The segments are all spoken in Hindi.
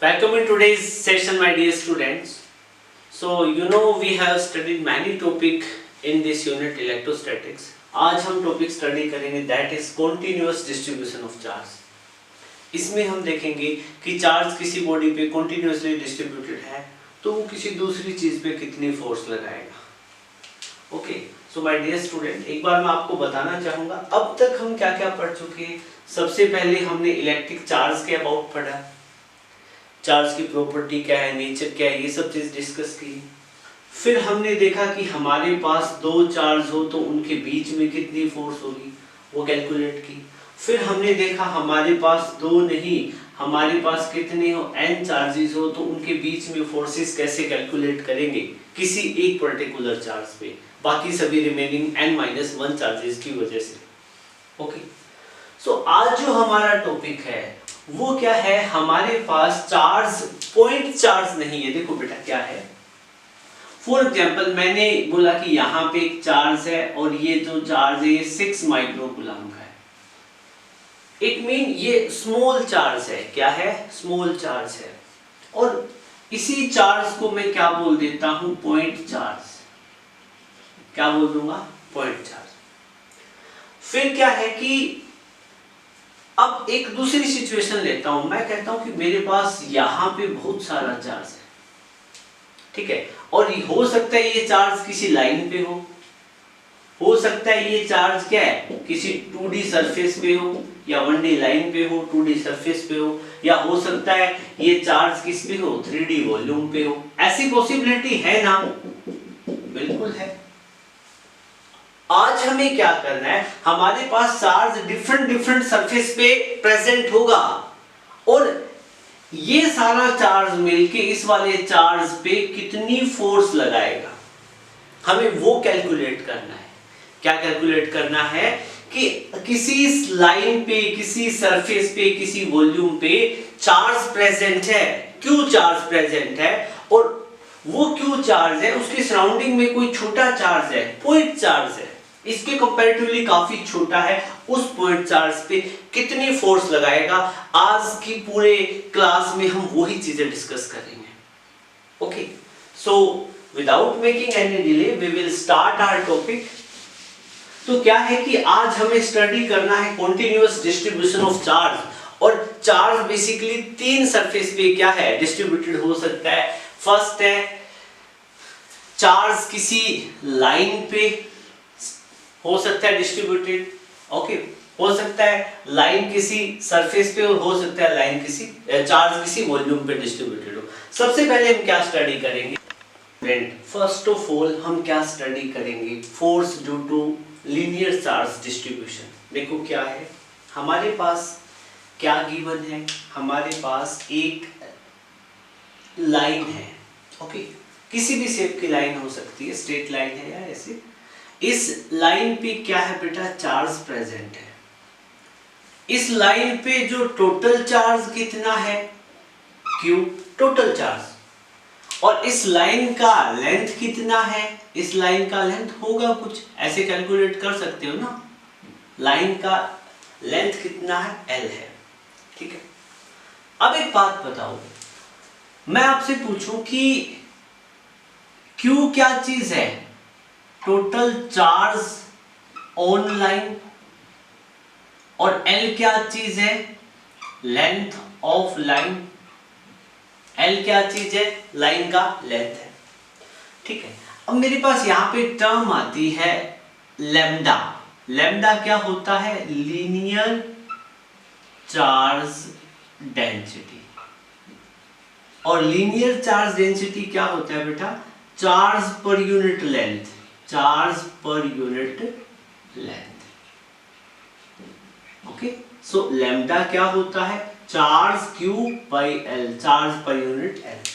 Welcome in today's session, my dear students. So we have studied many topic in this unit electrostatics. आज हम टॉपिक स्टडी करेंगे that is continuous distribution of charge. इसमें हम देखेंगे कि चार्ज किसी बॉडी पे continuously distributed है तो वो किसी दूसरी चीज पे कितनी फोर्स लगाएगा. Okay, so my dear student, एक बार मैं आपको बताना चाहूंगा अब तक हम क्या क्या पढ़ चुके हैं. सबसे पहले हमने इलेक्ट्रिक चार्ज के अबाउट पढ़ा, चार्ज की प्रॉपर्टी क्या है, नेचर क्या है, ये सब चीज डिस्कस की. फिर हमने देखा कि हमारे पास दो चार्ज हो तो उनके बीच में कितनी फोर्स होगी, वो कैलकुलेट की. फिर हमने देखा हमारे पास दो नहीं, हमारे पास कितने हो, n चार्जेस हो तो उनके बीच में फोर्सेस कैसे कैलकुलेट करेंगे किसी एक पर्टिकुलर चार्ज पे, बाकी सभी रिमेनिंग n-1 चार्जेस की वजह से. ओके, सो आज जो हमारा टॉपिक है वो क्या है, हमारे पास चार्ज पॉइंट चार्ज नहीं है. देखो बेटा क्या है, फॉर एग्जांपल मैंने बोला कि यहाँ पे एक चार्ज है और ये जो चार्ज है ये 6 माइक्रोकूलम्ब का है. इट मीन ये स्मॉल चार्ज है. क्या है, स्मॉल चार्ज है. और इसी चार्ज को मैं क्या बोल देता हूं, पॉइंट चार्ज. क्या बोल दूंगा, पॉइंट चार्ज. फिर क्या है कि अब एक दूसरी सिचुएशन लेता हूं, मैं कहता हूं कि मेरे पास यहाँ पे बहुत सारा चार्ज है, ठीक है, और हो सकता है ये चार्ज किसी लाइन पे हो सकता है ये चार्ज क्या है किसी 2D सरफेस पे हो, या 1D लाइन पे हो, 2D सरफेस पे हो, या हो सकता है ये चार्ज किस पे हो, 3D वॉल्यूम पे हो. ऐसी पॉसिबिलिटी है ना, बिल्कुल है. आज हमें क्या करना है, हमारे पास चार्ज डिफरेंट सरफेस पे प्रेजेंट होगा और ये सारा चार्ज मिलके इस वाले चार्ज पे कितनी फोर्स लगाएगा, हमें वो कैलकुलेट करना है. क्या कैलकुलेट करना है कि किसी लाइन पे, किसी सरफेस पे, किसी वॉल्यूम पे चार्ज प्रेजेंट है, क्यों चार्ज प्रेजेंट है, और वो क्यों चार्ज है, उसके सराउंडिंग में कोई छोटा चार्ज है, पॉइंट चार्ज है, इसके कंपैरेटिवली काफी छोटा है, उस पॉइंट चार्ज पे कितनी फोर्स लगाएगा. आज की पूरे क्लास में हम वही चीजें डिस्कस करेंगे. Okay, so without making any delay we will start our topic. तो क्या है कि आज हमें स्टडी करना है कॉन्टिन्यूअस डिस्ट्रीब्यूशन ऑफ चार्ज. और चार्ज बेसिकली तीन सरफेस पे क्या है डिस्ट्रीब्यूटेड हो सकता है. फर्स्ट है चार्ज किसी लाइन पे हो सकता है डिस्ट्रीब्यूटेड. ओके, हो सकता है लाइन किसी सरफेस पे, और हो सकता है लाइन किसी चार्ज किसी वॉल्यूम पे डिस्ट्रीब्यूटेड हो. सबसे पहले हम क्या स्टडी करेंगे, फर्स्ट ऑफ ऑल हम क्या स्टडी करेंगे, force due to linear charge distribution. देखो क्या है, हमारे पास क्या गिवन है, हमारे पास एक लाइन है. ओके, किसी भी शेप की लाइन हो सकती है, स्ट्रेट लाइन है या ऐसे. इस लाइन पे क्या है बेटा, चार्ज प्रेजेंट है. इस लाइन पे जो टोटल चार्ज कितना है, Q टोटल चार्ज. और इस लाइन का लेंथ कितना है, इस लाइन का लेंथ होगा कुछ, ऐसे कैलकुलेट कर सकते हो ना, लाइन का लेंथ कितना है, L है. ठीक है, अब एक बात बताओ, मैं आपसे पूछूं कि Q क्या चीज है, टोटल चार्ज ऑन लाइन, और L क्या चीज है, लेंथ ऑफ लाइन. L क्या चीज है, लाइन का लेंथ है. ठीक है, अब मेरे पास यहां पे टर्म आती है लैम्डा. लैम्डा क्या होता है, लीनियर चार्ज डेंसिटी. और लीनियर चार्ज डेंसिटी क्या होता है बेटा, charge per unit length, charge per unit length. Okay, सो लैम्डा क्या होता है, charge Q by L, charge per unit L.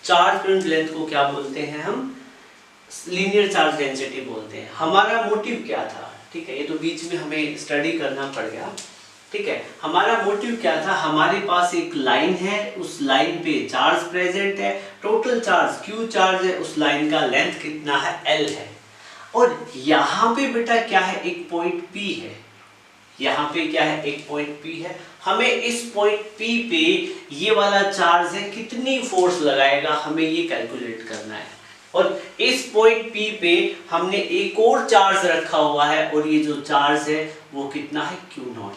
Charge per unit length को क्या बोलते हैं हम, लीनियर चार्ज डेंसिटी बोलते हैं. हमारा मोटिव क्या था, ठीक है, ये तो बीच में हमें स्टडी करना पड़ गया. ठीक है, हमारा मोटिव क्या था, हमारे पास एक लाइन है, उस लाइन पे चार्ज प्रेजेंट है, टोटल चार्ज Q चार्ज है, उस लाइन का लेंथ कितना है, L है. और यहां पे बेटा क्या है, एक पॉइंट P है, यहाँ पे क्या है, एक पॉइंट P है, हमें इस पॉइंट P पे ये वाला चार्ज है कितनी फोर्स लगाएगा हमें ये कैलकुलेट करना है। और इस पॉइंट P पे हमने एक और चार्ज रखा हुआ है और ये जो चार्ज है वो कितना है, Q0,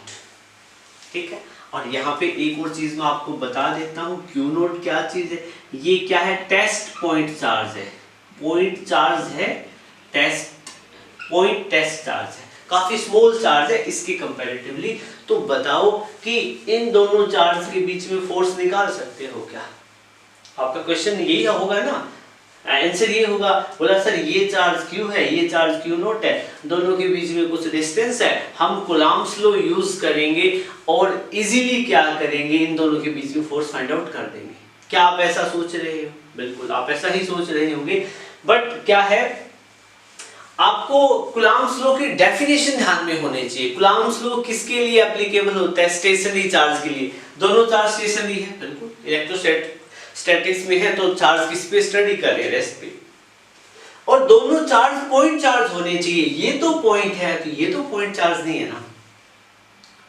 ठीक है। और यहाँ पे एक और चीज मैं आपको बता देता हूँ, Q0 क्या चीज है, ये क्या है, टेस्ट पॉइंट चार्ज है, पॉइंट चार्ज है, पॉइंट टेस्ट चार्ज है, काफी स्मॉल चार्ज है इसके कंपैरेटिवली। तो बताओ कि इन दोनों चार्ज के बीच में फोर्स निकाल सकते हो क्या? आपका क्वेश्चन यही होगा ना, आंसर ये होगा। बोला सर ये चार्ज Q है, ये चार्ज Q0 है, दोनों के बीच में कुछ डिस्टेंस है, हम कूलम्ब्स लॉ यूज करेंगे और इजीली क्या करेंगे, इन दोनों के बीच में फोर्स फाइंड आउट कर देंगे। क्या आप ऐसा सोच रहे हो? बिल्कुल आप ऐसा ही सोच रहे होंगे, बट क्या है, आपको कूलम्ब्स लॉ की डेफिनेशन ध्यान में होनी चाहिए। कूलम्ब्स लॉ किसके लिए एप्लीकेबल होता है? स्टेशनरी चार्ज के लिए। दोनों चार्ज स्टेशनरी है, बिल्कुल इलेक्ट्रोस्टैटिक्स में है तो चार्ज किस पे स्टडी कर रहे हैं, रेस्ट पे। और दोनों चार्ज पॉइंट चार्ज होने चाहिए, ये तो पॉइंट है तो ये तो पॉइंट चार्ज नहीं है ना,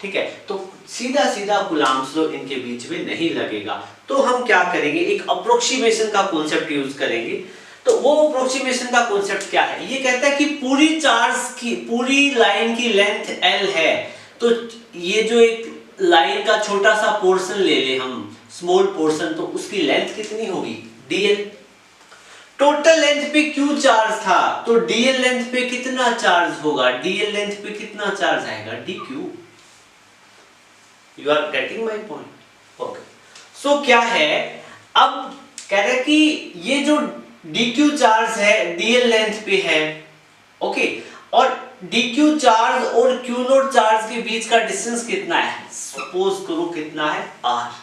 ठीक है। तो सीधा सीधा कूलम्ब्स लॉ इनके बीच में नहीं लगेगा। तो हम क्या करेंगे, एक अप्रोक्सीमेशन का कॉन्सेप्ट यूज करेंगे। तो वो अप्रोक्सीमेशन का कॉन्सेप्ट क्या है, ये कहता है कि पूरी चार्ज की, पूरी लाइन की लेंथ L है, तो ये जो एक लाइन का छोटा सा पोर्शन ले ले हम, स्मॉल पोर्शन, तो उसकी लेंथ कितनी होगी, dl। टोटल लेंथ पे Q चार्ज था तो dl लेंथ पे कितना चार्ज होगा, dl लेंथ पे कितना चार्ज आएगा, dq। You are getting my point? Okay. So क्या है, अब कह रहे कि ये जो dq चार्ज है dl लेंथ पे है, ओके, और dq चार्ज और q0 चार्ज के बीच का डिस्टेंस कितना है, सपोज करो कितना है, r।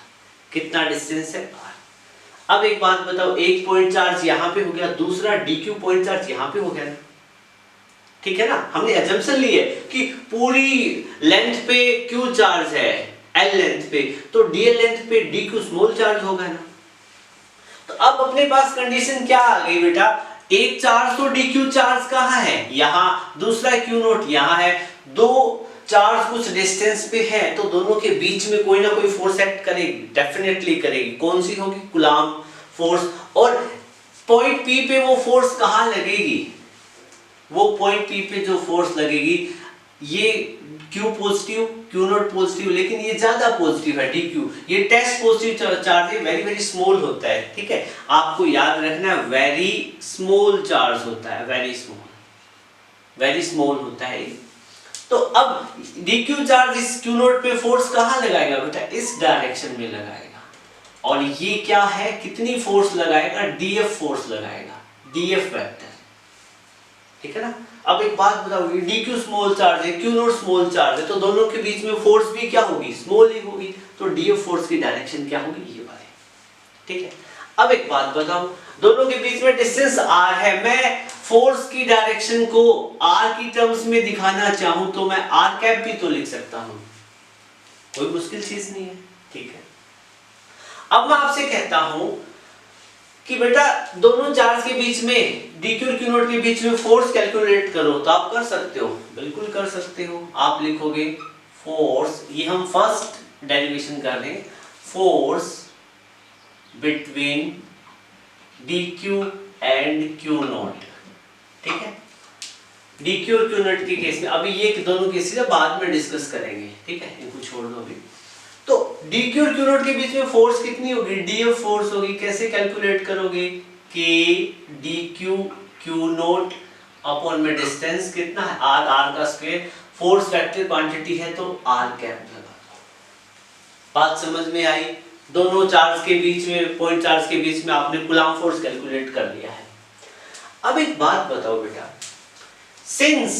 कितना डिस्टेंस है, r। अब एक बात बताओ, एक पॉइंट चार्ज यहाँ पे हो गया, दूसरा dq पॉइंट चार्ज यहाँ पे हो गया ना, ठीक है ना। हमने अजम्पशन ली है कि पूरी लेंथ पे q चार्ज है l लेंथ पे, तो dl लेंथ पे dq स्मॉल चार्ज होगा ना। तो अब अपने पास कंडीशन क्या आ गई बेटा, एक चार्ज तो dq चार्ज कहाँ है, यहाँ, दूसरा q0 यहाँ है, दो चार्ज कुछ डिस्टेंस पे है, तो दोनों के बीच में कोई ना कोई फोर्स एक्ट करेगी, डेफिनेटली करेगी। कौन सी होगी, कूलम्ब फोर्स। और पॉइंट P पे वो फोर्स कहाँ लगेगी, वो पॉइंट P पे जो फोर्स लगेगी, ये Q पॉजिटिव, Q0 पॉजिटिव, लेकिन ये ज्यादा पॉजिटिव है dq, ये टेस्ट पॉजिटिव चार्ज है, वेरी वेरी स्मॉल होता है, ठीक है। आपको याद रखना है वेरी स्मॉल चार्ज होता है, वेरी स्मॉल होता है। तो अब dq चार्ज इस q0 पे फोर्स कहाँ लगाएगा बेटा, इस डायरेक्शन में लगाएगा, और ये क्या है, कितनी फोर्स लगाएगा, df फोर्स लगाएगा, df वेक्टर, ठीक है ना। अब एक बात बताओ, dq स्मॉल चार्ज है, q0 स्मॉल चार्ज है, तो दोनों के बीच में फोर्स भी क्या होगी, स्मॉल ही होगी, तो df फोर्स की डायरेक्शन क्या होगी, ये वाली, ठीक है। अब एक बात बताओ, दोनों के बीच में डिस्टेंस r है, मैं फोर्स की डायरेक्शन को r की टर्म्स में दिखाना चाहूं तो मैं r कैप भी तो लिख सकता हूं, कोई मुश्किल चीज नहीं है, ठीक है। अब मैं आपसे कहता हूं कि बेटा दोनों चार्ज के बीच में dq और q0 के बीच में फोर्स कैलकुलेट करो, तो आप कर सकते हो, बिल्कुल कर सकते हो। आप लिखोगे फोर्स, ये हम फर्स्ट डेरिवेशन कर रहे हैं, force between dq and q0, ठीक है। dq और q0 के केस में, अभी ये दोनों केसेस बाद में डिस्कस करेंगे, ठीक है, इनको छोड़ दो अभी। तो dq और q0 के बीच में फोर्स कितनी होगी, df फोर्स होगी। कैसे कैलकुलेट करोगे, k dq q0 अपॉन में डिस्टेंस कितना है, r का स्क्वायर, फोर्स वेक्टर क्वांटिटी है तो r कैप लगा। बात समझ में आई? दोनों चार्ज के बीच में, पॉइंट चार्ज के बीच में आपने कूलम्ब फोर्स कैलकुलेट कर लिया है। अब एक बात बताओ बेटा, सिंस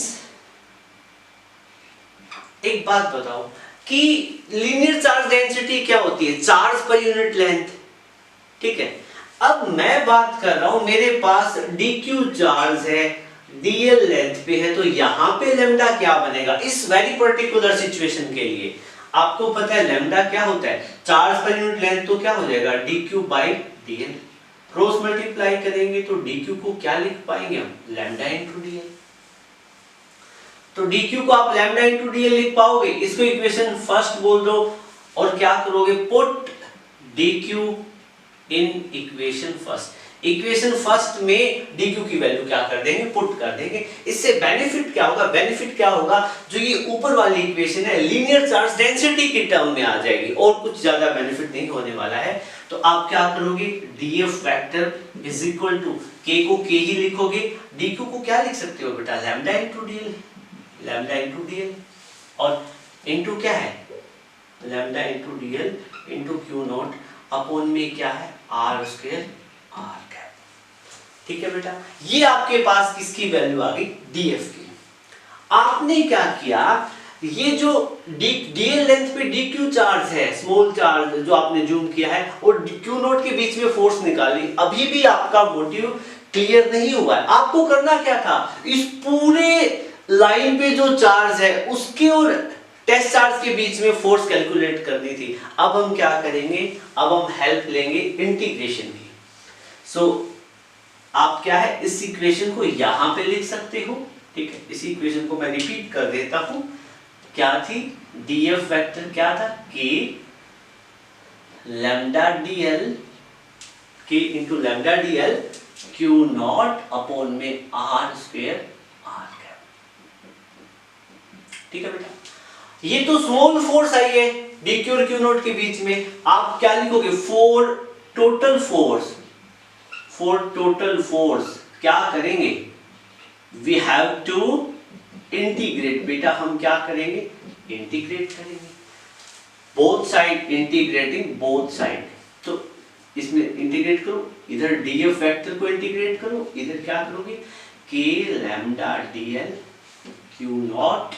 एक बात बताओ कि लीनियर चार्ज डेंसिटी क्या होती है, चार्ज पर यूनिट लेंथ, ठीक है। अब मैं बात कर रहा हूं, मेरे पास dq चार्ज है, dl लेंथ पे है, तो यहां पे लैम्डा क्या बनेगा इस वेरी पर्टिकुलर सिचुएशन के लिए। आपको पता है लैम्डा क्या होता है, चार्ज पर यूनिट लेंथ, तो क्या हो जाएगा dq by dl, cross multiply करेंगे तो dq को क्या लिख पाएंगे हम, लैम्डा इनटू dl। तो dq को आप लैम्डा इंटू dl लिख पाओगे, इसको इक्वेशन फर्स्ट बोल दो और क्या करोगे, put dq in equation first. Equation first में dq की वैल्यू क्या कर देंगे, पुट कर देंगे। इससे बेनिफिट क्या होगा, बेनिफिट क्या होगा, जो ये ऊपर वाली इक्वेशन है लीनियर चार्ज डेंसिटी की टर्म में आ जाएगी और कुछ ज्यादा बेनिफिट नहीं होने वाला है। तो आप क्या करोगे, df vector is equal to k को k ही लिखोगे, dq को क्या लिख सकते हो बेटा, lambda into dl, lambda into dl और इंटू क्या है, lambda into dl into q naught upon में क्या है, r स्क्वायर r कैप। ठीक है बेटा, ये आपके पास किसकी वैल्यू आ गई, df की। आपने क्या किया, ये जो dl लेंथ पे dq चार्ज है, स्मॉल चार्ज जो आपने जूम किया है, और q नॉट के बीच में फोर्स निकाली। अभी भी आपका मोटिव क्लियर नहीं हुआ है। आपको करना क्या था, इस पूरे लाइन पे जो चार्ज है उसके और टेस्ट चार्ज के बीच में फोर्स कैलकुलेट करनी थी। अब हम क्या करेंगे, अब हम हेल्प लेंगे इंटीग्रेशन की। सो आप क्या है, इस इक्वेशन को यहां पे लिख सकते हो। ठीक है, इस इक्वेशन को मैं रिपीट कर देता हूं, क्या थी, df वेक्टर क्या था, k lambda dl, k into lambda dl q naught upon में r स्क्वायर r कैप। ठीक है बेटा, ये तो स्मॉल फोर्स आई है dq और q नॉट के बीच में। आप क्या लिखोगे, for total force, for total force क्या करेंगे, वी हैव टू इंटीग्रेट। बेटा हम क्या करेंगे, इंटीग्रेट करेंगे, both side, integrating both side. तो इसमें इंटीग्रेट करो, इधर df वेक्टर को इंटीग्रेट करो, इधर क्या करोगे, k lambda dl q naught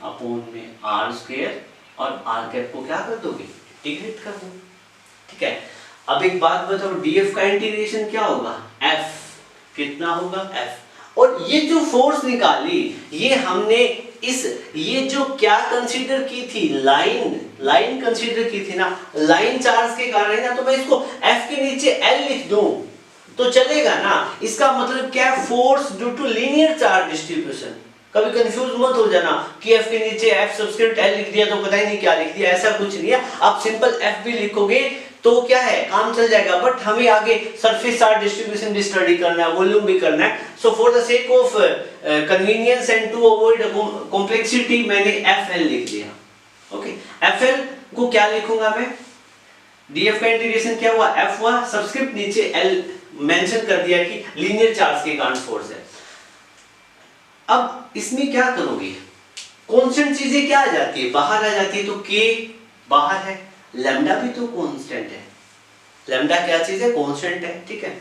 upon में r स्क्वायर और r कैप को क्या कर दोगे, इंटीग्रेट कर दो। ठीक है, अब एक बात बताओ, df का इंटीग्रेशन क्या होगा, f कितना होगा, f। और ये जो फोर्स निकाली, ये हमने ये जो क्या कंसीडर की थी, लाइन कंसीडर की थी ना, लाइन चार्ज के कारण है ना। तो मैं इसको F के नीचे L लिख दूं तो चलेगा ना। इसका मतलब क्या है, force due to linear charge distribution. कभी कंफ्यूज मत हो जाना कि F के नीचे F सब्सक्रिप्ट L लिख दिया तो पता ही नहीं क्या लिख दिया, ऐसा कुछ नहीं है। आप सिंपल F भी लिखोगे तो क्या है, काम चल जाएगा। बट हमें आगे सरफेस चार्ज डिस्ट्रीब्यूशन भी स्टडी करना है, वॉल्यूम भी करना है। So for the sake of convenience and to avoid complexity मैंने FL लिख दिया। ओके, FL को क्या लिखूंगा मैं, df का इंटीग्रेशन क्या हुआ, F हुआ, सब्सक्रिप्ट नीचे L मेंशन कर दिया कि लीनियर चार्ज के कारण फोर्स है। अब इसमें क्या करोगे, कांस्टेंट चीजें क्या आ जाती है, बाहर आ जाती है। तो k बाहर है, लैम्डा भी तो कांस्टेंट है, लैम्डा क्या चीज है, कांस्टेंट है। ठीक है,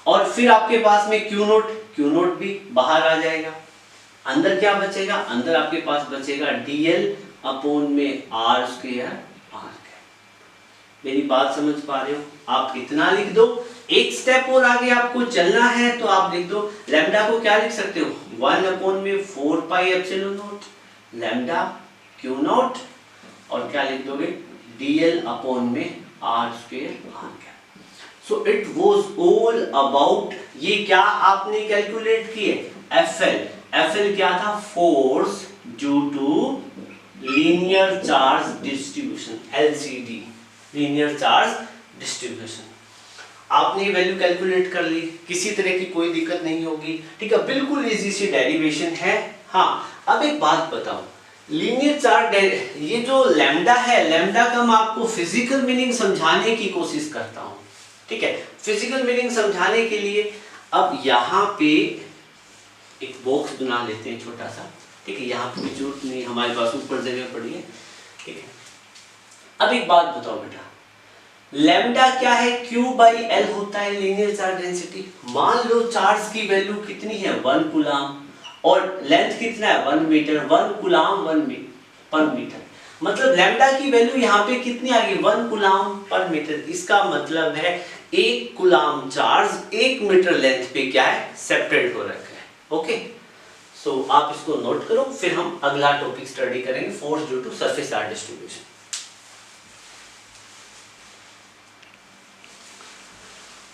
और फिर आपके पास में q नोट भी बाहर आ जाएगा। अंदर क्या बचेगा, अंदर आपके पास बचेगा dl अपॉन में r स्क्वायर r। मेरी बात समझ पा रहे हो, आप इतना लिख दो। एक स्टेप और आगे आपको चलना है तो आप लिख दो, लैम्डा को क्या लिख सकते हो, 1 अपॉन में 4 pi epsilon naught lambda q naught, और क्या लिख दोगे, dl अपॉन में r square r cap. So it was all about, ये क्या आपने कैलकुलेट किए, FL क्या था, force due to linear charge distribution, LCD, linear charge distribution. आपने वैल्यू कैलकुलेट कर ली, किसी तरह की कोई दिक्कत नहीं होगी। ठीक है, बिल्कुल इजी सी डेरिवेशन है। हाँ, अब एक बात बताओ, लीनियर चार्ज, ये जो लैम्डा है, लैम्डा का मैं आपको फिजिकल मीनिंग समझाने की कोशिश करता हूँ। ठीक है, फिजिकल मीनिंग समझाने के लिए अब यहाँ पे एक बॉक्स बना लेते हैं छोटा सा। ठीक है, यहाँ पे जरूरत नहीं, हमारे पास ऊपर जगह पड़ी है। ठीक है, अब एक बात बताओ बेटा, लैम्डा क्या है, Q/L होता है लीनियर चार्ज डेंसिटी। मान लो चार्ज की वैल्यू कितनी है, 1 कूलम, और लेंथ कितना है, 1 मीटर, 1 कूलम 1 पर मीटर। मतलब लैम्डा की वैल्यू यहाँ पे कितनी आ गई, 1 कूलम पर मीटर। इसका मतलब है 1 कूलम चार्ज 1 मीटर लेंथ पे क्या है, सेपरेट हो रखा है। ओके, सो आप इसको नोट करो, फिर हम अगला टॉपिक स्टडी करेंगे, force due to surface charge distribution.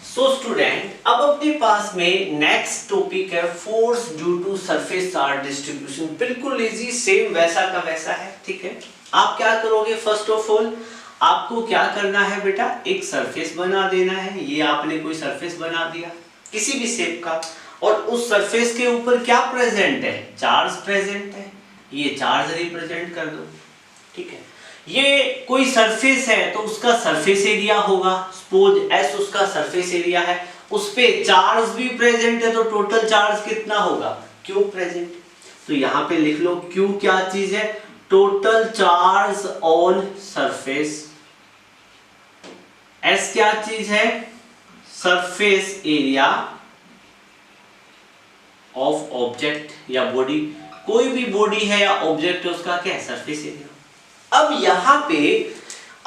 So student, अब अपने पास में नेक्स्ट टॉपिक है force due to surface charge distribution. बिल्कुल इजी, सेम वैसा का वैसा है, ठीक है। आप क्या करोगे, फर्स्ट ऑफ ऑल आपको क्या करना है बेटा, एक सरफेस बना देना है। ये आपने कोई सरफेस बना दिया किसी भी शेप का, और उस सरफेस के ऊपर क्या प्रेजेंट है, चार्ज प्रेजेंट है। ये चार्ज रिप्रेजेंट कर दो, ठीक है। ये कोई सरफेस है तो उसका सरफेस एरिया होगा, सपोज एस उसका सरफेस एरिया है, उस पे चार्ज भी प्रेजेंट है तो टोटल चार्ज कितना होगा, क्यू प्रेजेंट। तो यहां पे लिख लो क्यू क्या चीज है, total charge on surface. S क्या चीज है, सरफेस एरिया ऑफ ऑब्जेक्ट या बॉडी। कोई भी बॉडी है या ऑब्जेक्ट है उसका क्या है, सरफेस एरिया। अब यहां पे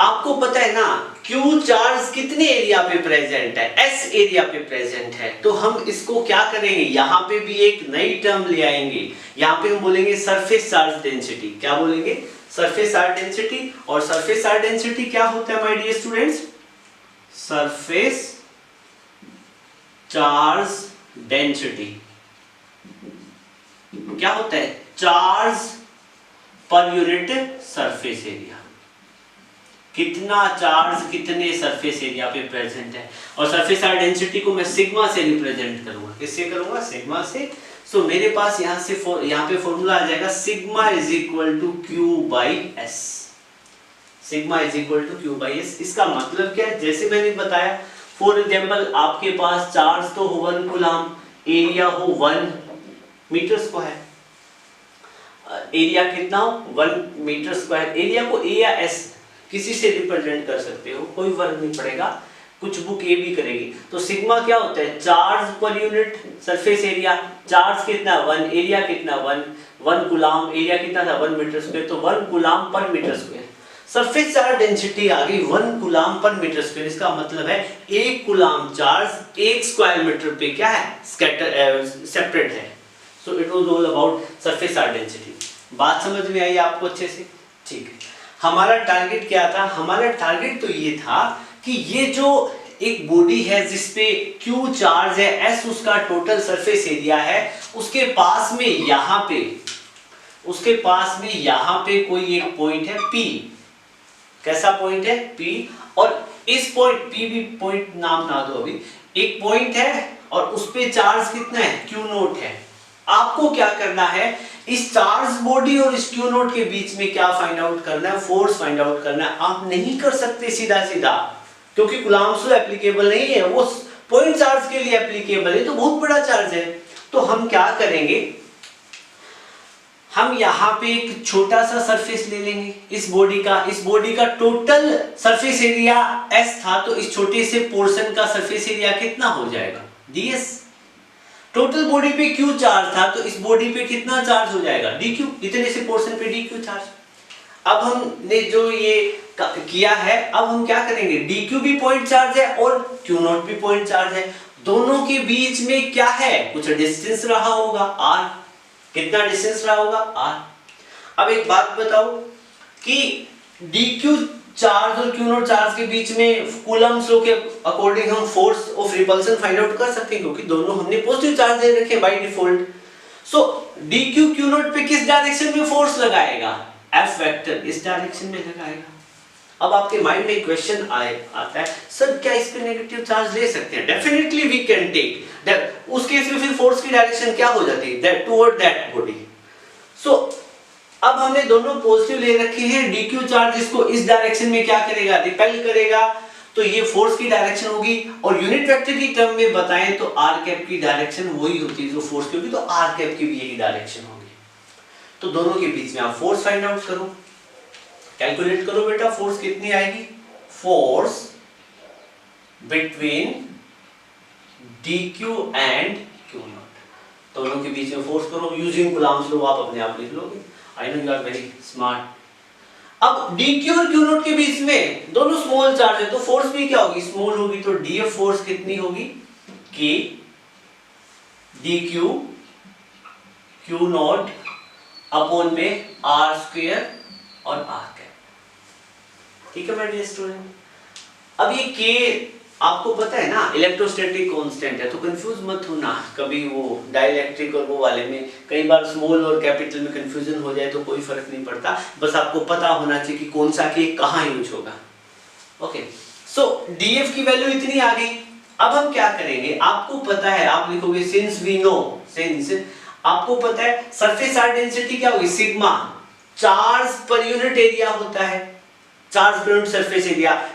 आपको पता है ना क्यू चार्ज कितने एरिया पे प्रेजेंट है, एस एरिया पे प्रेजेंट है। तो हम इसको क्या करेंगे, यहां पे भी एक नई टर्म ले आएंगे। यहां पे हम बोलेंगे सरफेस चार्ज डेंसिटी। क्या बोलेंगे, सरफेस चार्ज डेंसिटी। और सरफेस चार्ज डेंसिटी क्या होता है my dear students, surface charge density क्या होता है, charge per unit surface area. कितना चार्ज कितने सरफेस एरिया पे प्रेजेंट है। और सरफेस चार्ज डेंसिटी को मैं सिग्मा से रिप्रेजेंट करूंगा, किससे करूंगा, सिग्मा से। सो मेरे पास यहां पे फॉर्मूला आ जाएगा sigma is equal to q by s. Sigma is equal to q by s. इसका मतलब क्या है, जैसे मैंने बताया, फॉर एग्जांपल आपके पास चार्ज तो हो 1 कूलम, एरिया हो 1 मीटर स्क्वायर। एरिया कितना हो, 1 मीटर स्क्वायर। एरिया को ए या एस किसी से रिप्रेजेंट कर सकते हो, कोई फर्क नहीं पड़ेगा, कुछ बुक ए भी करेगी। तो सिग्मा क्या होता है, charge per unit surface area. Charge कितना, 1, एरिया कितना, 1 कूलम, एरिया कितना था 1 मीटर स्क्वायर, तो 1 coulomb per metre square. Surface charge density आ गई 1 कूलम पर मीटर स्क्वायर। इसका मतलब है 1 कूलम चार्ज 1 स्क्वायर मीटर पे क्या है, सेपरेट है। सो it was all about surface charge density. बात समझ में आई आपको अच्छे से, ठीक है। हमारा टारगेट क्या था, हमारा टारगेट तो ये था कि ये जो एक बॉडी है जिसपे Q चार्ज है, S उसका टोटल सरफेस एरिया है, उसके पास में यहां पे कोई एक पॉइंट है P। कैसा पॉइंट है, P। और इस पॉइंट P भी पॉइंट नाम ना दो अभी, एक पॉइंट है और उस पे चार्ज कितना है, Q नोट है। आपको क्या करना है, इस चार्ज बॉडी और इस Q नोट के बीच में क्या फाइंड आउट करना है, फोर्स फाइंड आउट करना है। आप नहीं कर सकते सीधा सीधा, क्योंकि कूलम्ब्स लॉ एप्लीकेबल नहीं है, वो पॉइंट चार्ज के लिए एप्लीकेबल है, तो बहुत बड़ा चार्ज है। तो हम क्या करेंगे, हम यहाँ पे एक छोटा सा सरफेस ले लेंगे इस बॉडी का टोटल सरफेस एरिया S था, तो इस छोटे से पोर्शन का सरफेस एरिया कितना हो जाएगा, ds। टोटल बॉडी पे Q चार्ज था, तो इस बॉडी पे कितना चार्ज हो जाएगा, dq। इतने से पोर्शन पे dq चार्ज। अब हमने जो ये किया है, अब हम क्या करेंगे, dq भी पॉइंट चार्ज है और Q नॉट भी पॉइंट चार्ज है। दोनों के बीच में क्या है, कुछ डिस्टेंस रहा होगा r। कितना डिस्टेंस रहा होगा, r। अब एक बात बताओ कि dq चार्ज और Q नॉट चार्ज के बीच में कूलम्ब्स लॉ के अकॉर्डिंग हम force of repulsion find out कर सकते हैं, क्योंकि दोनों हमने पॉजिटिव चार्ज दे रखे by default. So dq Q not पे किस डायरेक्शन में फोर्स लगाएगा, F वेक्टर इस डायरेक्शन में लगाएगा। अब आपके माइंड में क्वेश्चन आता है, सर क्या इस पे नेगेटिव चार्ज ले सकते हैं, definitely we can take that. उस केस में फिर फोर्स की डायरेक्शन क्या हो जाती है, that toward that body. So अब हमने दोनों पॉजिटिव ले रखे हैं, dq चार्ज इसको इस डायरेक्शन में क्या करेगा, रिपेल करेगा, तो ये फोर्स की डायरेक्शन होगी। और यूनिट वेक्टर की टर्म में बताएं तो r कैप की डायरेक्शन वही होती है जो फोर्स की होगी, तो r कैप की भी यही डायरेक्शन होगी। तो दोनों के बीच में आप फोर्स फाइंड आउट करो, कैलकुलेट करो बेटा, फोर्स कितनी आएगी, force between dq and q not. दोनों के बीच में फोर्स करो यूजिंग कूलम्ब्स लॉ, आप अपने आप लिख लोगे। I know you are very smart. अब dq और q नॉट के बीच में दोनों स्मॉल चार्ज है, तो फोर्स भी क्या होगी, स्मॉल होगी। तो df फोर्स कितनी होगी, k dq q naught upon में r स्क्वायर और r कैप। ठीक है मेरे स्टूडेंट। अब ये k आपको पता है ना इलेक्ट्रोस्टैटिक कांस्टेंट है, तो कंफ्यूज मत होना कभी वो डाइलेक्ट्रिक और वो वाले में, कई बार स्मॉल और कैपिटल में कंफ्यूजन हो जाए तो कोई फर्क नहीं पड़ता, बस आपको पता होना चाहिए कि कौन सा के कहाँ यूज होगा। ओके, सो डीएफ की वैल्यू इतनी आ गई। अब हम क्या करेंगे, आपको पता है, आप लिखोगे सिंस वी नो, सिंस आपको पता है सरफेस चार्ज डेंसिटी क्या होगी, sigma charge per unit area होता है, charge per unit surface area.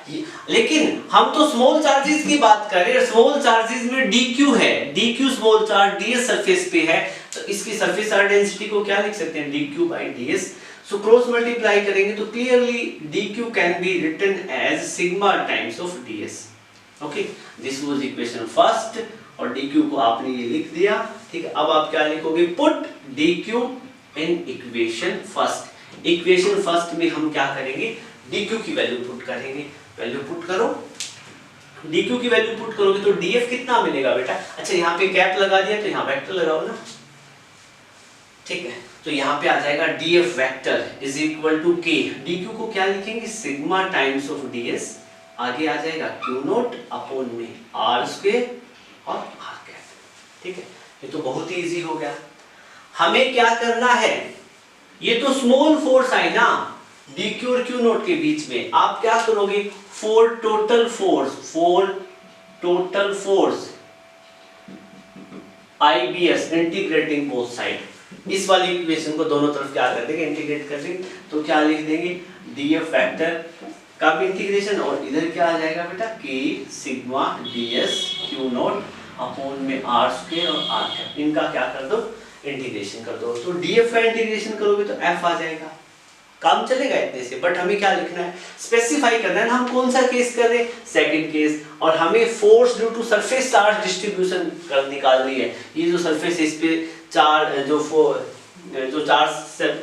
लेकिन हम तो स्मॉल चार्जेस की बात कर रहे हैं, स्मॉल चार्जेस में dq है, dq small charge ds surface पे है, तो इसकी सरफेस चार्ज डेंसिटी को क्या लिख सकते हैं, dq by ds। So cross multiply करेंगे तो clearly dq can be written as sigma times of ds। Okay, this was equation first और dq को आपने ये लिख दिया, ठीक है। अब आप क्या लिखोगे, put dq in equation first. Equation first में हम क्या करेंगे, dq की वैल्यू पुट करेंगे, वैल्यू पुट करो, dq की वैल्यू पुट करोगे तो df कितना मिलेगा बेटा, अच्छा यहाँ पे कैप लगा दिया तो यहाँ वेक्टर लगाओ ना, ठीक है। तो यहाँ पे आ जाएगा df vector is equal to k, dq को क्या लिखेंगे, सिग्मा टाइम्स ऑफ ds, आगे आ जाएगा q नॉट अपॉन में r स्क्वायर और r कैप, ठीक है। ये तो बहुत ही इजी हो गया। हमें क्या करना है, ये तो स्मॉल फोर्स आई ना dq और q नॉट के बीच में, आप क्या करोगे, four total force IBS integrating both side, इस वाली इक्वेशन को दोनों तरफ क्या कर देंगे, इंटीग्रेट कर देंगे, तो क्या लिख देंगे, df वेक्टर का भी इंटीग्रेशन और इधर क्या आ जाएगा बेटा, k sigma ds q naught upon में r स्क्वायर और r कैप, इनका क्या कर दो, इंटीग्रेशन कर दो। तो df का इंटीग्रेशन करोगे तो f आ जाएगा, काम चलेगा इतने से। बट हमें क्या लिखना है, स्पेसिफाई करना है ना, हम कौन सा केस कर रहे हैं, सेकंड केस, और हमें force due to surface charge distribution निकालनी है। ये जो सरफेस इस पे चार्ज जो चार्ज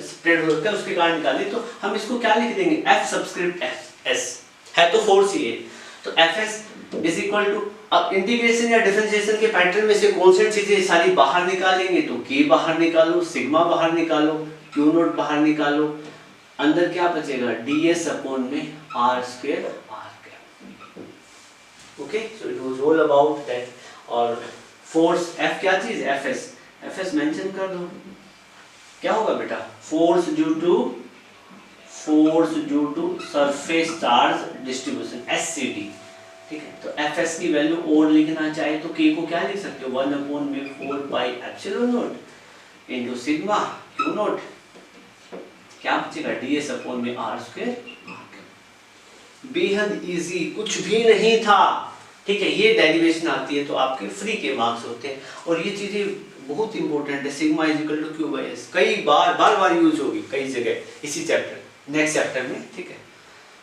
स्प्रेड होता है उसके कारण निकालनी, तो हम इसको क्या लिख देंगे, f सबस्क्रिप्ट s है तो फोर्स ही है, तो fs इज इक्वल टू, अब इंटीग्रेशन या डिफरेंशिएशन के पैटर्न में से कौन सी चीजें सारी बाहर निकालेंगे, तो k बाहर निकालो, सिग्मा बाहर निकालो, q नॉट बाहर निकालो, अंदर क्या बचेगा, ds अपॉन में r square r cap. Okay, so it was all about that. और फोर्स f क्या चीज, fs मेंशन कर दो, क्या होगा बेटा, force due to surface charge distribution SCD, ठीक है। तो fs की वैल्यू और लिखना चाहे तो k को क्या लिख सकते हो, 1 अपॉन में 4 pi epsilon not into sigma q not, क्या बचेगा, ds अपॉन में r स्क्वायर। बेहद इजी, कुछ भी नहीं था, ठीक है। ये डेरिवेशन आती है तो आपके फ्री के मार्क्स होते हैं, और ये चीजें बहुत इंपॉर्टेंट है, sigma is equal to q by s, कई बार यूज होगी कई जगह इसी चैप्टर, नेक्स्ट चैप्टर में, ठीक है।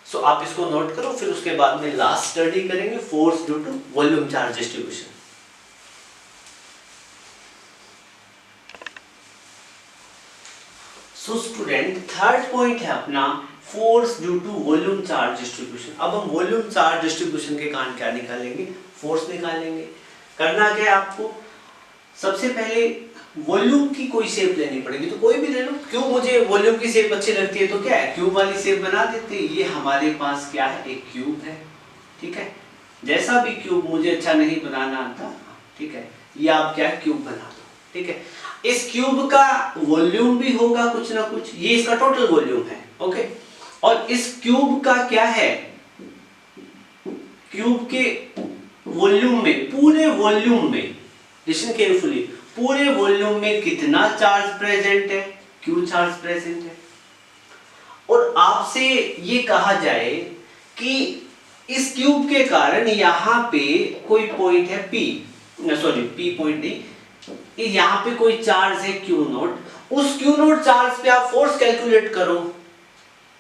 सो आप इसको नोट करो, फिर उसके बाद में लास्ट स्टडी करेंगे force due to volume charge distribution. So student, third point है अपना force due to volume charge distribution. अब हम वॉल्यूम चार्ज डिस्ट्रीब्यूशन के कारण क्या निकालेंगे, फोर्स निकालेंगे। करना क्या है आपको, सबसे पहले वॉल्यूम की कोई शेप लेनी पड़ेगी, तो कोई भी ले लो, क्यों मुझे वॉल्यूम की शेप अच्छी लगती है तो क्या है, क्यूब वाली शेप बना देते हैं। ये हमारे पास क्या है, एक क्यूब है, ठीक है। जैसा भी क्यूब, मुझे अच्छा नहीं बनाना आता, ठीक है, ये आप क्या क्यूब बना दो, ठीक है। इस क्यूब का वॉल्यूम भी होगा कुछ ना कुछ, ये इसका टोटल वॉल्यूम है, ओके। और इस क्यूब का क्या है, क्यूब के वॉल्यूम में, पूरे वॉल्यूम में, लिसन केयरफुली, पूरे वॉल्यूम में कितना चार्ज प्रेजेंट है, क्यू चार्ज प्रेजेंट है। और आपसे ये कहा जाए कि इस क्यूब के कारण यहां पे कोई पॉइंट है P, सॉरी P पॉइंट नहीं, यहां पे कोई चार्ज है Q नॉट, उस Q नॉट चार्ज पे आप फोर्स कैलकुलेट करो,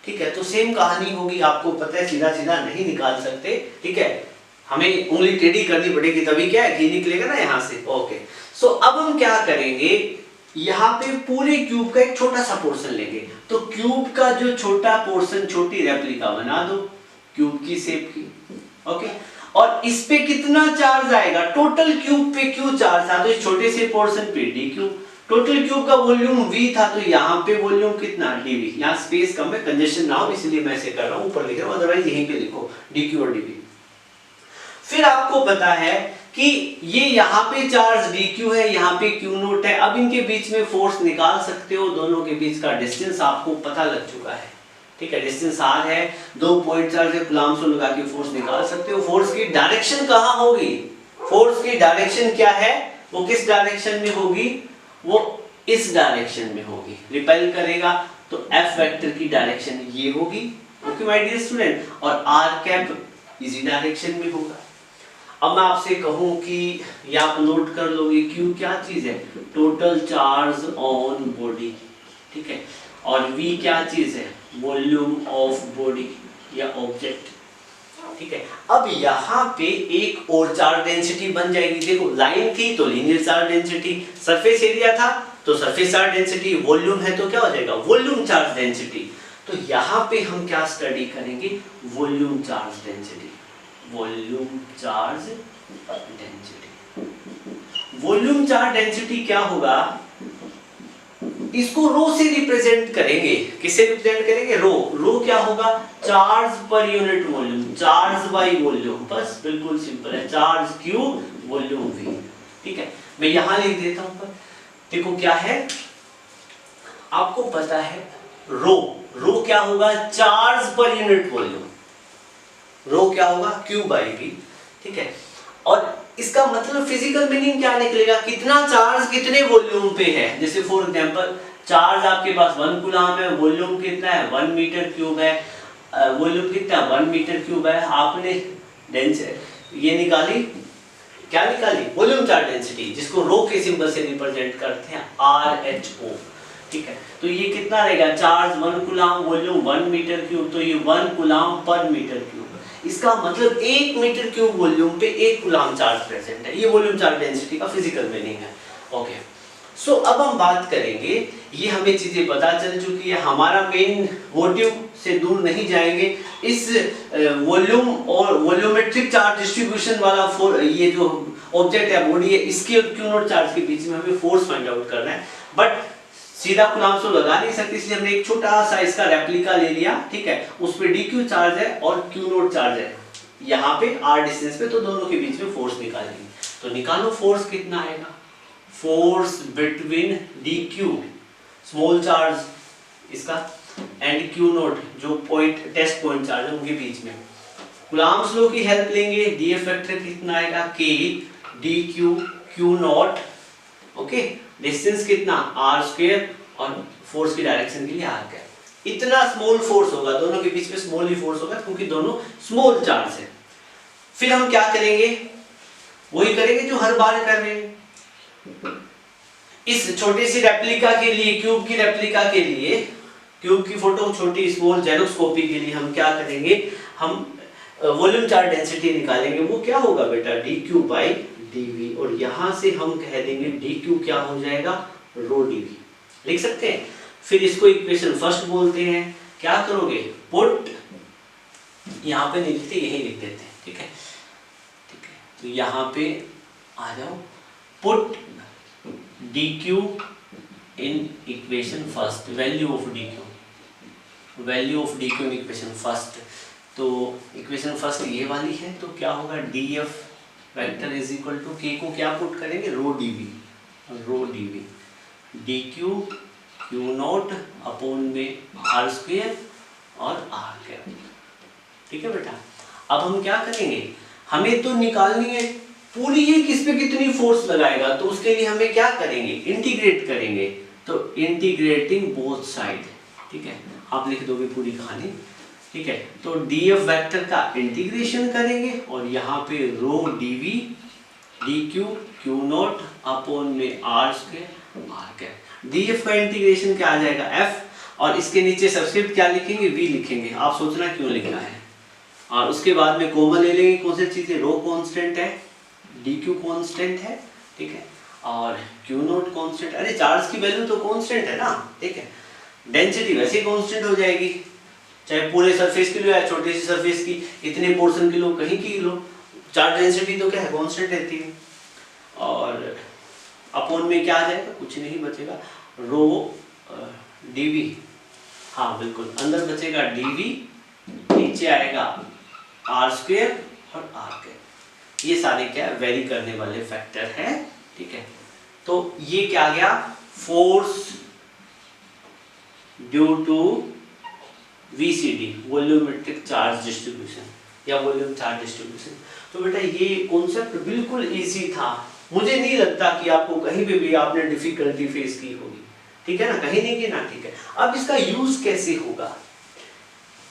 ठीक है। तो सेम कहानी होगी, आपको पता है सीधा सीधा नहीं निकाल सकते, ठीक है, हमें उंगली टेढ़ी करनी पड़ेगी, तभी क्या है, घी निकलेगा ना यहाँ से, ओके। सो अब हम क्या करेंगे, यहाँ पे पूरे क्यूब का एक छोटा सा पोर्शन लेंगे, तो क्यूब का जो छोटा पोर्शन, छोटी रेप्लिका बना दो क्यूब की शेप की, ओके। और इस पे कितना चार्ज आएगा, टोटल क्यूब पे क्यू चार्ज था, तो इस छोटे से पोर्शन पे डी क्यूब, टोटल क्यूब का वॉल्यूम V था, तो यहाँ पे वॉल्यूम कितना, dV। यहाँ स्पेस कम है, कंजेशन ना हो इसलिए मैं ऐसे कर रहा हूँ, ऊपर लिख रहा हूँ, अदरवाइज यहीं पे लिखो dQ और dV। फिर आपको पता है कि ये यहाँ पे चार्ज dq है, यहाँ पे q नोट है। अब इनके बीच में फोर्स निकाल सकते हो, दोनों के बीच का डिस्टेंस आपको पता लग चुका है, ठीक है। डिस्टेंस r है, 2 पॉइंट चार्ज है, कूलम्ब से लगा के फोर्स निकाल सकते हो। फोर्स की डायरेक्शन कहाँ होगी, फोर्स की डायरेक्शन क्या है, वो किस डायरेक्शन में होगी, वो इस डायरेक्शन में होगी, रिपेल करेगा तो F वेक्टर की डायरेक्शन ये होगी, ओके माय डियर स्टूडेंट, और r कैप इसी डायरेक्शन में होगा। अब मैं आपसे कहूं कि ये आप नोट कर लोगे, Q क्या चीज है, टोटल चार्ज ऑन बॉडी, ठीक है, और V क्या चीज है, वॉल्यूम ऑफ बॉडी या ऑब्जेक्ट, ठीक है। अब यहाँ पे एक और चार्ज डेंसिटी बन जाएगी। देखो लाइन थी तो linear charge density, surface area था तो सरफेस चार्ज डेंसिटी, वॉल्यूम है तो क्या हो जाएगा, वॉल्यूम चार्ज डेंसिटी। तो यहाँ पे हम क्या स्टडी करेंगे, volume charge density, volume charge density. Volume charge density क्या होगा, इसको रो से रिप्रेजेंट करेंगे, किससे रिप्रेजेंट करेंगे, रो। रो क्या होगा, charge per unit volume, charge by volume, बस बिल्कुल सिंपल है, चार्ज क्यू वॉल्यूम वी, ठीक है। मैं यहां लिख देता हूं पर देखो क्या है, आपको पता है रो, रो क्या होगा, चार्ज पर यूनिट वॉल्यूम, रो क्या होगा, क्यू बाई वी, ठीक है। और इसका मतलब फिजिकल मीनिंग क्या निकलेगा, कितना चार्ज कितने वॉल्यूम पे है। जैसे फॉर एग्जांपल चार्ज आपके पास 1 कूलम्ब है, वॉल्यूम कितना है 1 मीटर क्यूब है, वॉल्यूम कितना 1 मीटर क्यूब है। आपने ये निकाली, क्या निकाली, वॉल्यूम चार्ज डेंसिटी, जिसको रो के सिंबल से रिप्रेजेंट करते हैं RHO, ठीक है। तो ये कितना रहेगा, charge 1 coulomb, volume 1 metre cube, तो ये 1 कूलम्ब पर मीटर क्यूब। इसका मतलब 1 मीटर क्यूब वॉल्यूम पे 1 कूलम्ब चार्ज प्रेजेंट है। ये वॉल्यूम चार्ज डेंसिटी का फिजिकल मीनिंग है, ओके। सो अब हम बात करेंगे, ये हमें चीजें पता चल चुकी है, हमारा मेन मोटिव से दूर नहीं जाएंगे। इस वॉल्यूम और वॉल्यूमेट्रिक चार्ज डिस्ट्रीब्यूशन वाला ये जो ऑब्जेक्ट है, बॉडी है, इसके और क्यू नॉट चार्ज के बीच में हमें फोर्स फाइंड आउट करना है। बट सीधा कूलम्ब से लगा नहीं सकते, इसलिए हमने एक छोटा सा इसका रेप्लिका ले लिया, ठीक है। उस पे dq चार्ज है और q नॉट चार्ज है यहाँ पे r डिस्टेंस पे, तो दोनों के बीच में फोर्स निकालेंगे। तो निकालो फोर्स कितना आएगा, force between dq small charge इसका एंड q नॉट जो पॉइंट टेस्ट पॉइंट चार्ज है उनके बीच में। कूलम्ब लॉ की हेल्प लेंगे, df वेक्टर कितना आएगा, k dq q not, okay. Distance कितना r स्क्वायर और फोर्स की डायरेक्शन के लिए r कैप। इतना स्मॉल फोर्स होगा, दोनों के बीच में स्मॉल ही फोर्स होगा क्योंकि दोनों स्मॉल चार्ज है। फिर हम क्या करेंगे, वही करेंगे जो हर बार कर रहे हैं। इस छोटी सी रेप्लिका के लिए, क्यूब की रेप्लिका के लिए, क्यूब की फोटो छोटी स्मॉल जेरोक्स कॉपी के लिए हम क्या करेंगे, हम वॉल्यूम चार्ज डेंसिटी निकालेंगे। वो क्या होगा बेटा, dq बाई dv, और यहां से हम कह देंगे dq क्या हो जाएगा, रो dv, लिख सकते हैं। फिर इसको इक्वेशन फर्स्ट बोलते हैं। क्या करोगे, पुट, यहाँ पे नहीं लिखते, यही लिख देते हैं, ठीक है, ठीक है। तो यहाँ पे आ जाओ, put dq in equation first, value of dq, value of dq in equation first. तो इक्वेशन फर्स्ट ये वाली है, तो क्या होगा, df vector is equal to k को क्या पुट करेंगे, rho dv, rho dv, dq q naught upon में r स्क्वायर और r कैप, ठीक है बेटा। अब हम क्या करेंगे, हमें तो निकालनी है पूरी ये किस पे कितनी फोर्स लगाएगा, तो उसके लिए हमें क्या करेंगे, इंटीग्रेट करेंगे। तो इंटीग्रेटिंग बोथ साइड, ठीक है, आप लिख दोगे पूरी कहानी, ठीक है। तो df वेक्टर का इंटीग्रेशन करेंगे और यहाँ पे रो dv dq q naught upon में r square r cap. df का इंटीग्रेशन क्या आ जाएगा, f, और इसके नीचे सबस्क्रिप्ट क्या लिखेंगे, v लिखेंगे। आप सोचना क्यों लिखना है, और उसके बाद में कॉमन ले लेंगे, कौन सी चीजें, रो कांस्टेंट है, dq कांस्टेंट है, ठीक है, और q नॉट कांस्टेंट, अरे चार्ज की वैल्यू तो कांस्टेंट है ना, ठीक है। डेंसिटी वैसे ही कांस्टेंट हो जाएगी, चाहे पूरे सरफेस की लो या छोटी सी सरफेस की, इतने पोर्शन की लो, कहीं की लो, चार्ज डेंसिटी तो क्या है, कांस्टेंट रहती है। और अपॉन में क्या आ जाएगा, कुछ नहीं बचेगा, रो dv, हाँ बिल्कुल, अंदर बचेगा dv, नीचे आएगा r स्क्वायर और r कैप, ये सारे क्या वेरी करने वाले फैक्टर हैं, ठीक है। तो ये क्या आ गया, force due to VCD, volumetric charge distribution या वॉल्यूम चार्ज डिस्ट्रीब्यूशन। तो बेटा ये कॉन्सेप्ट बिल्कुल इजी था, मुझे नहीं लगता कि आपको कहीं पे भी आपने डिफिकल्टी फेस की होगी, ठीक है ना, कहीं नहीं की ना, ठीक है। अब इसका यूज कैसे होगा,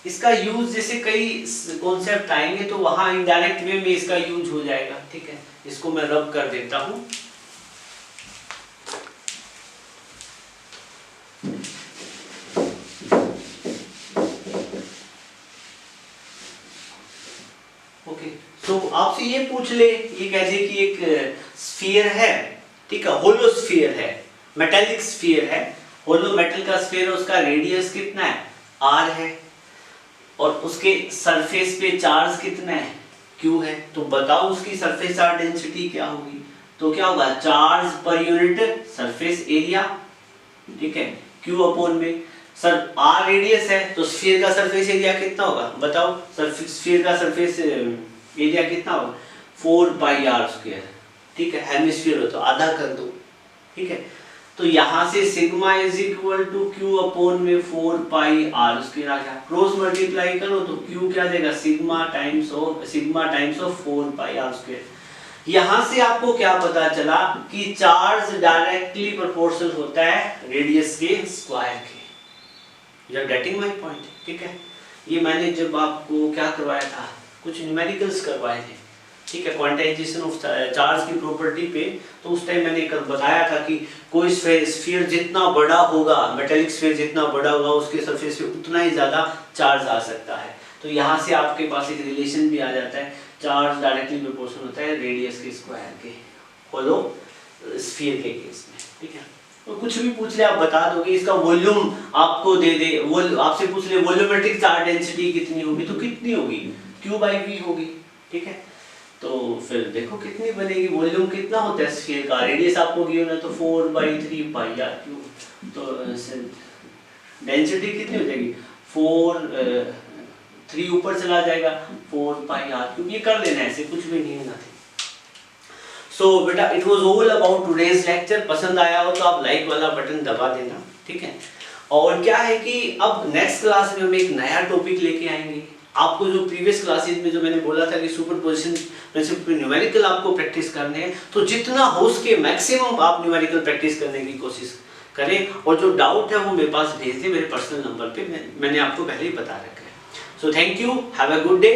इसका यूज जैसे कई कॉन्सेप्ट आएंगे तो वहां इनडायरेक्ट वे में इसका यूज हो जाएगा, ठीक है। इसको मैं रब कर देता हूं। ओके, तो आपसे ये पूछ ले, ये कह दे कि एक स्फीयर है, ठीक है, होलो स्फीयर है, मेटेलिक स्फीयर है, होलो मेटल का स्फीयर है, उसका रेडियस कितना है, r है, और उसके सरफेस पे चार्ज कितना है, q है। तो बताओ उसकी सरफेस चार्ज डेंसिटी क्या होगी। तो क्या होगा, charge per unit surface area, ठीक है, q अपॉन में सर r रेडियस है, तो स्फीयर का सरफेस एरिया कितना होगा, बताओ, स्फीयर का सरफेस एरिया कितना होगा, 4 पाई r स्क्वायर, ठीक है, हेमिस्फीयर हो तो आधा कर दो, ठीक है। तो यहाँ से sigma is equal to q upon में 4 पाई r स्क्वायर आ गया, क्रॉस मल्टीप्लाई करो तो q क्या देगा, sigma times of 4 pi r square. यहाँ से आपको क्या पता चला कि चार्ज डायरेक्टली प्रोपोर्शनल होता है रेडियस के स्क्वायर के। You are getting my point, ठीक है। ये मैंने जब आपको क्या करवाया था, कुछ न्यूमेरिकल्स करवाए थे, ठीक है, क्वांटाइजेशन ऑफ चार्ज की प्रॉपर्टी पे, तो उस टाइम मैंने कल बताया था कि कोई स्फीयर जितना बड़ा होगा, मेटेलिक स्फीयर जितना बड़ा होगा, उसके सरफेस पे उतना ही ज्यादा चार्ज आ सकता है। तो यहाँ से आपके पास एक रिलेशन भी आ जाता है, चार्ज डायरेक्टली प्रोपोर्शनल होता है रेडियस के स्क्वायर के होलो स्फीयर के केस में, ठीक है। तो कुछ भी पूछ ले आप बता दोगे, इसका वॉल्यूम आपको दे दे, वो आपसे पूछ ले वॉल्यूमेट्रिक चार्ज डेंसिटी कितनी होगी, तो कितनी होगी, q/v होगी, ठीक है। तो फिर देखो कितनी बनेगी, वॉल्यूम कितना होता है स्फीयर का, रेडियस आपको गिवन है तो 4/3 पाई r क्यूब, तो डेंसिटी कितनी हो जाएगी, 3 ऊपर चला जाएगा, 4 पाई r क्यूब, ये कर लेना, ऐसे कुछ भी नहीं है, नथिंग। सो बेटा it was all about today's lecture, पसंद आया हो तो आप लाइक वाला बटन दबा देना, ठीक है। और क्या है कि अब नेक्स्ट क्लास में हम एक नया टॉपिक लेके आएंगे। आपको जो प्रीवियस क्लासेस में जो मैंने बोला था कि सुपरपोजिशन प्रिंसिपल पे न्यूमेरिकल आपको प्रैक्टिस करने हैं, तो जितना हो सके मैक्सिमम आप न्यूमेरिकल प्रैक्टिस करने की कोशिश करें, और जो डाउट है वो मेरे पास भेज दें मेरे पर्सनल नंबर पे, मैंने आपको पहले ही बता रखा है। So thank you, have a good day.